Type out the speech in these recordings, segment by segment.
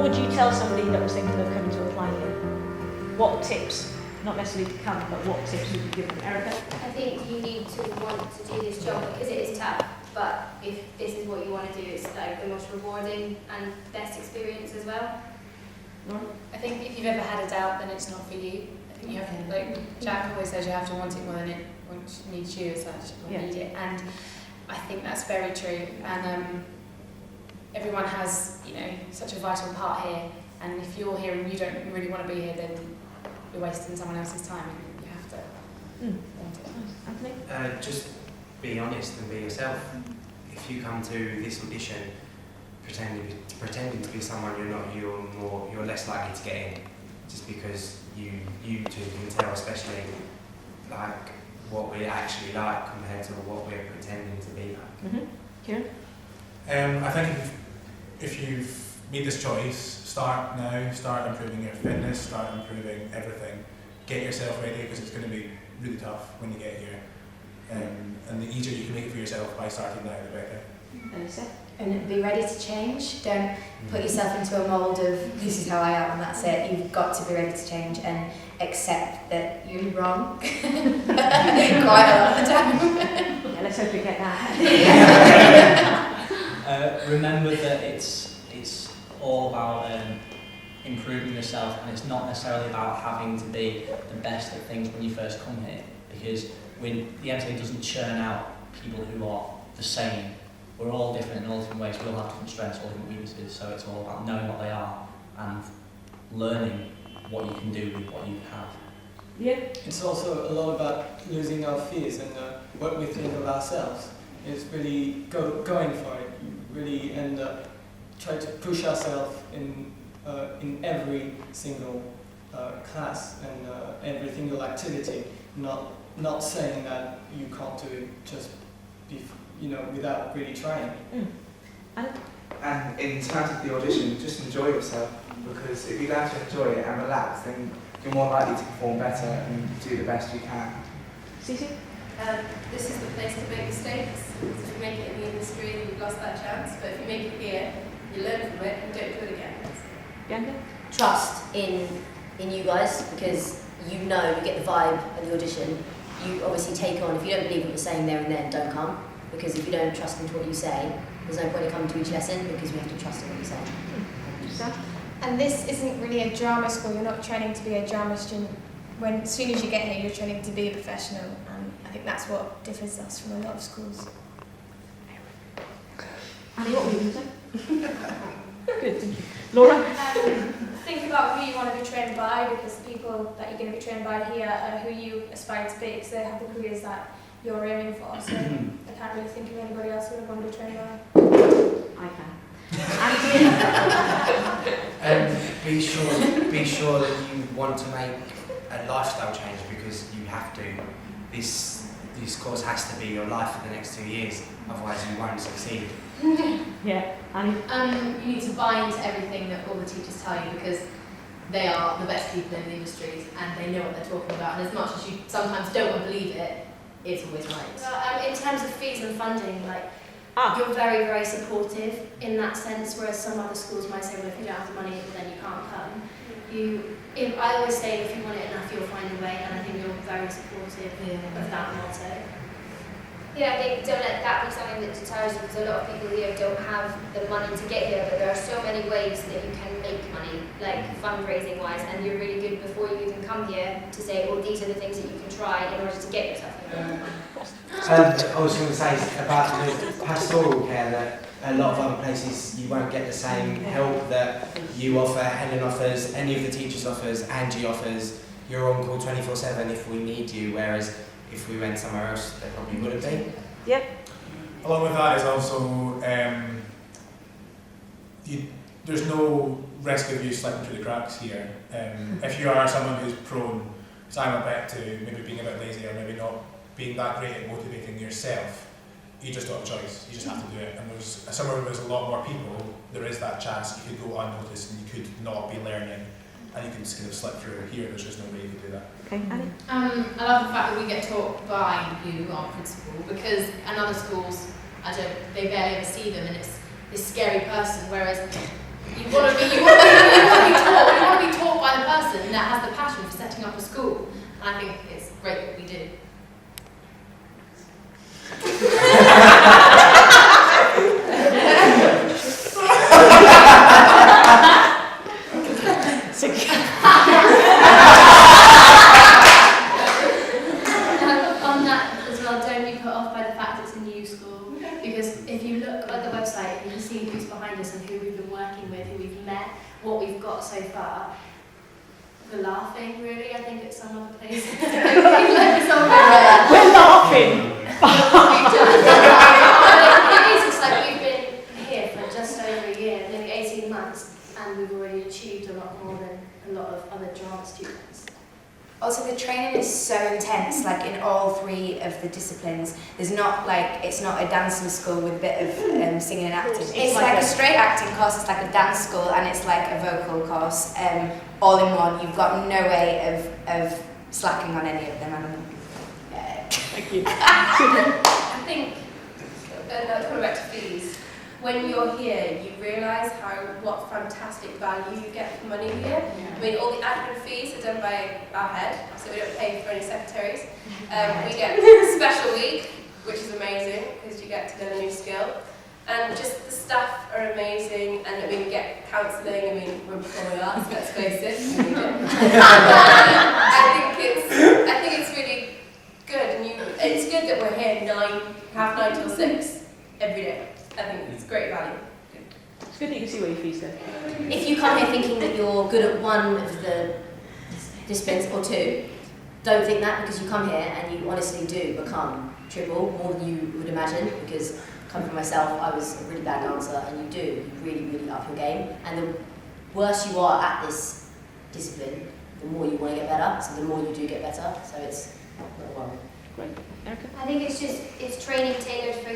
would you tell somebody that was thinking of coming to apply here? What tips, not necessarily to come, but what tips would you give them? Erica? I think you need to want to do this job because it is tough, but if this is what you want to do, it's like the most rewarding and best experience as well. I think if you've ever had a doubt, then it's not for you. I think you have to, like Jack always says, you have to want it more than it needs you as such, or need it. And I think that's very true. And everyone has, such a vital part here. And if you're here and you don't really want to be here, then you're wasting someone else's time. And you have to want it. Anthony? Just be honest and be yourself. If you come to this audition pretending to be someone you're not, you're less likely to get in. Just because you two can tell, especially like what we're actually like compared to what we're pretending to be like. Kieran? I think if you've made this choice, start now, start improving your fitness, start improving everything. Get yourself ready because it's going to be really tough when you get here. And the easier you can make it for yourself by starting now, the better. Elisa? And be ready to change. Don't put yourself into a mould of this is how I am and that's it. You've got to be ready to change and accept that you're wrong quite a lot of the time. Yeah, let's hope we get that. Remember that it's all about improving yourself, and it's not necessarily about having to be the best at things when you first come here, because the MTA doesn't churn out people who are the same. We're all different in all different ways. We all have different strengths, all different weaknesses, so it's all about knowing what they are and learning what you can do with what you have. Yeah. It's also a lot about losing our fears and what we think of ourselves. It's really going for it, really, and try to push ourselves in every single class and every single activity. Not saying that you can't do it just without really trying. And in terms of the audition, just enjoy yourself, because if you learn to enjoy it and relax, then you're more likely to perform better and do the best you can. Cici? This is the place to make mistakes. If you make it in the industry, you've lost that chance. But if you make it here, you learn from it and don't do it again. Bianca? Trust in you guys, because you get the vibe of the audition. You obviously take on, if you don't believe what you're saying there and then, don't come. Because if you don't trust into what you say, there's no point in coming to each lesson, because you have to trust in what you say. And this isn't really a drama school. You're not training to be a drama student. As soon as you get here, you're training to be a professional, and I think that's what differs us from a lot of schools. Annie, what were you going to say? Good, thank you. Laura? Think about who you want to be trained by, because the people that you're going to be trained by here are who you aspire to be, because they have the careers that you're aiming for. So I can't really think of anybody else who would want to be trained by. I can. Be sure that you want to make a lifestyle change, because you have to. This course has to be your life for the next 2 years, otherwise you won't succeed. Yeah, Annie? You need to buy into everything that all the teachers tell you, because they are the best people in the industry and they know what they're talking about, and as much as you sometimes don't want to believe it, it's always right. Well, in terms of fees and funding, you're very, very supportive in that sense, whereas some other schools might say, well, if you don't have the money, then you can't come. I always say, if you want it enough, you'll find a way, and I think you're very supportive of that motto. Yeah, I think don't let that be something that deters you, because a lot of people here don't have the money to get here, but there are so many ways that you can make money, like fundraising wise, and you're really good before you even come here to say, well, these are the things that you can try in order to get yourself here. I was going to say about the pastoral care, that a lot of other places you won't get the same help that you offer, Helen offers, any of the teachers offers, Angie offers. You're on call 24/7 if we need you, whereas if we went somewhere else, they probably wouldn't be. Yep. Along with that is also there's no risk of you slipping through the cracks here. If you are someone who's prone, because I'm a bit to maybe being a bit lazy or maybe not being that great at motivating yourself, you just don't have a choice. You just have to do it. And somewhere where there's a lot more people, there is that chance you could go unnoticed and you could not be learning, and you can just kind of slip through. Here, there's just no way you could do that. Okay, Annie? I love the fact that we get taught by you, our principal, because in other schools, they barely ever see them, and it's this scary person, whereas you want to be I think it's great that we do. On that as well, don't be put off by the fact it's a new school, because if you look at the website, you can see who's behind us and who we've been working with, who we've met, what we've got so far. We're laughing, really, I think, at some other places. We're laughing. It's like we've been here for just over a year, nearly 18 months, and we've already achieved a lot more than a lot of other drama students. Also, the training is so intense, like in all three of the disciplines. There's not like, it's not a dancing school with a bit of singing and acting. It's like a straight acting course, it's like a dance school, and it's like a vocal course, all in one. You've got no way of slacking on any of them. Thank you. I think, coming back to fees, when you're here, you realise what fantastic value you get for money here. I mean, all the admin fees are done by our head, so we don't pay for any secretaries. We get a special week, which is amazing, because you get to learn a new skill. And just the staff are amazing, and I mean, we get counselling. I mean, we're performing arts, let's face it. We need it. I think it's really good, and it's good that we're here 9:30 till 6 every day. I think it's great value. It's good that you can see where your fees go. If you come here thinking that you're good at one of the disciplines or two, don't think that, because you come here and you honestly do become triple, more than you would imagine, because coming from myself, I was a really bad dancer, and you really, really up your game. And the worse you are at this discipline, the more you want to get better, so the more you do get better, so it's not a worry. Great. Erica? I think it's training tailored for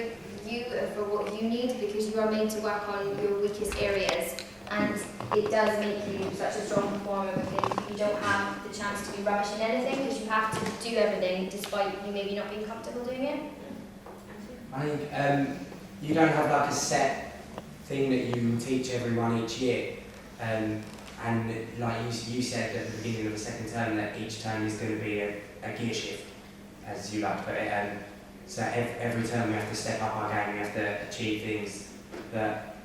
you and for what you need, because you are made to work on your weakest areas, and it does make you such a strong performer, because you don't have the chance to be rubbish in anything, because you have to do everything despite you maybe not being comfortable doing it. I think you don't have like a set thing that you teach everyone each year, and like you said at the beginning of the second term, that each term is going to be a gear shift, as you like to put it. So every term we have to step up our game, we have to achieve things that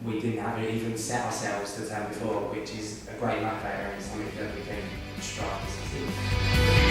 we didn't have even set ourselves the term before, which is a great motivator and something that we can strive to succeed.